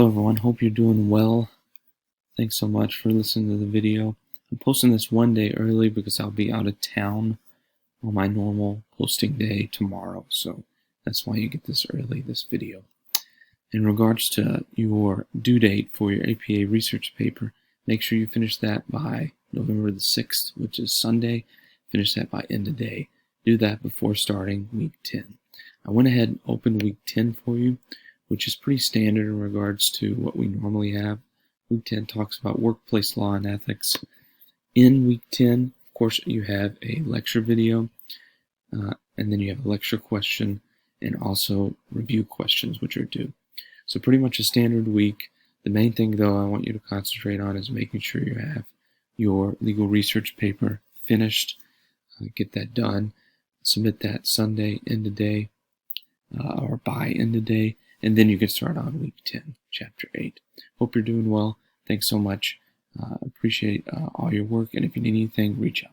Hello everyone, hope you're doing well. Thanks so much for listening to the video. I'm posting this one day early because I'll be out of town on my normal posting day tomorrow, so that's why you get this early, this video. In regards to your due date for your APA research paper, make sure you finish that by November the 6th, which is Sunday. Finish that by end of day. Do that before starting week 10. I went ahead and opened week 10 for you, which is pretty standard in regards to what we normally have. Week 10 talks about workplace law and ethics. In week 10, of course, you have a lecture video, and then you have a lecture question, and also review questions, which are due. So pretty much a standard week. The main thing, though, I want you to concentrate on is making sure you have your legal research paper finished. Get that done. Submit that Sunday, end of day, or by end of day. And then you can start on week 10, chapter 8. Hope you're doing well. Thanks so much. Appreciate all your work. And if you need anything, reach out.